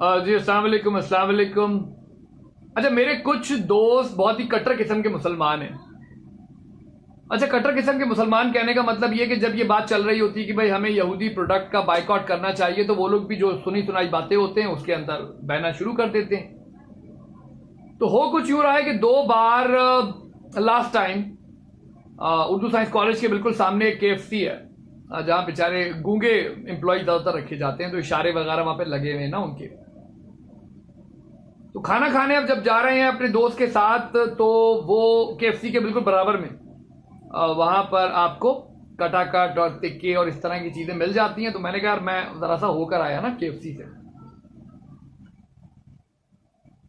जी अस्सलाम वालेकुम अस्सलाम वालेकुम। अच्छा, मेरे कुछ दोस्त बहुत ही कट्टर किस्म के मुसलमान हैं। अच्छा, कट्टर किस्म के मुसलमान कहने का मतलब ये कि जब ये बात चल रही होती है कि भाई हमें यहूदी प्रोडक्ट का बाइकआउट करना चाहिए, तो वो लोग भी जो सुनी सुनाई बातें होते हैं उसके अंदर बहना शुरू कर देते हैं। तो हो कुछ यूं रहा है कि 2 बार last time Urdu science college के बिल्कुल सामने एक KFC है, जहां बेचारे गूंगे एम्प्लॉय ज्यादातर रखे जाते हैं, तो इशारे वगैरह वहां पे लगे हुए हैं ना उनके। तो खाना खाने अब जब जा रहे हैं अपने दोस्त के साथ, तो वो KFC के बिल्कुल बराबर में वहां पर आपको कटाकट और टिक्के और इस तरह की चीजें मिल जाती हैं। तो मैंने कहा यार मैं जरा सा होकर आया ना KFC से,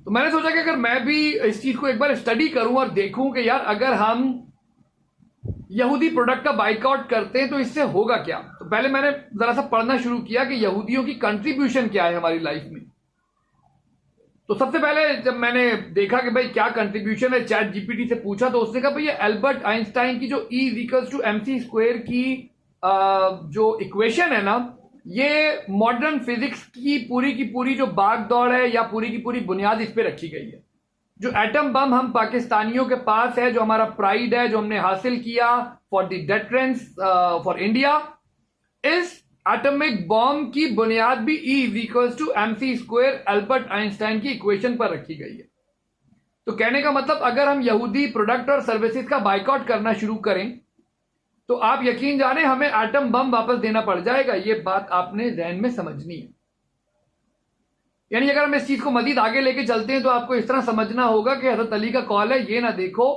तो मैंने सोचा कि अगर मैं भी इस चीज को एक बार स्टडी करूं और देखूं कि यार अगर हम यहूदी प्रोडक्ट का बाइकआउट करते हैं तो इससे होगा क्या। तो पहले मैंने जरा सा पढ़ना शुरू किया कि यहूदियों की कंट्रीब्यूशन क्या है हमारी लाइफ में। तो सबसे पहले जब मैंने देखा कि भाई क्या कंट्रीब्यूशन है, चैट जीपीटी से पूछा, तो उसने कहा भाई ये एल्बर्ट आइंस्टाइन की जो E=mc² की जो इक्वेशन है ना, ये मॉडर्न फिजिक्स की पूरी जो भाग दौड़ है या पूरी की पूरी बुनियाद इस पे रखी गई है। जो एटम बम हम पाकिस्तानियों के पास है, जो हमारा प्राइड है, जो हमने हासिल किया for the deterrence for India, इस एटॉमिक बॉम्ब की बुनियाद भी E=mc² एल्बर्ट आइंस्टाइन की इक्वेशन पर रखी गई है। तो कहने का मतलब अगर हम यहूदी प्रोडक्ट और सर्विसेज का बाइकआउट करना शुरू करें तो आप यकीन जाने हमें एटम बम वापस देना पड़ जाएगा। ये बात आपने ज़हन में समझनी है। यानी अगर हम इस चीज को मजीद आगे लेके चलते हैं तो आपको इस तरह समझना होगा कि हजरत अली का कॉल है, ये ना देखो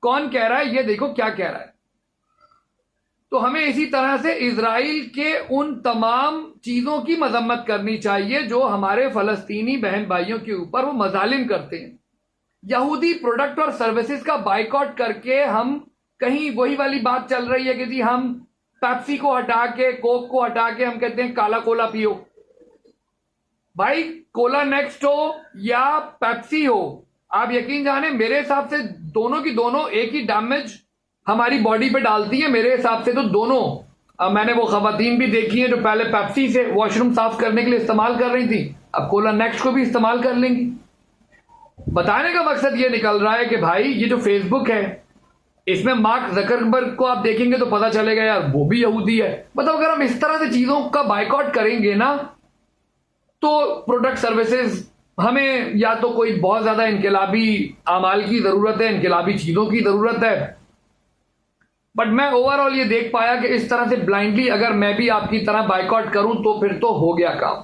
कौन कह रहा है, ये देखो क्या कह रहा है। तो हमें इसी तरह से इजराइल के उन तमाम चीजों की मजम्मत करनी चाहिए जो हमारे फलस्तीनी बहन भाइयों के ऊपर वो मजालिम करते हैं। यहूदी प्रोडक्ट और सर्विसेज का बाइकआउट करके हम कहीं वही वाली बात चल रही है कि जी हम पेप्सी को हटा के, कोक को हटा के हम कहते हैं काला कोला पियो। भाई कोला नेक्स्ट हो या पेप्सी हो, आप यकीन जाने मेरे हिसाब से दोनों की दोनों एक ही डैमेज हमारी बॉडी पे डालती है। मेरे हिसाब से तो दोनों मैंने वो खवातीन भी देखी हैं जो पहले पेप्सी से वॉशरूम साफ करने के लिए इस्तेमाल कर रही थी, अब कोला नेक्स्ट को भी इस्तेमाल कर लेंगी। बताने का मकसद ये निकल रहा है कि भाई ये जो फेसबुक है, इसमें मार्क जकरबर्ग को आप देखेंगे तो पता चलेगा यार वो भी यहूदी है। मतलब अगर हम इस तरह से चीजों का बाइकआउट करेंगे ना, तो प्रोडक्ट सर्विसेज हमें या तो कोई बहुत ज्यादा इनकलाबी अमाल की जरूरत है, इनकलाबी चीजों की जरूरत है, बट मैं ओवरऑल ये देख पाया कि इस तरह से ब्लाइंडली अगर मैं भी आपकी तरह बाइकआउट करूं तो फिर तो हो गया काम।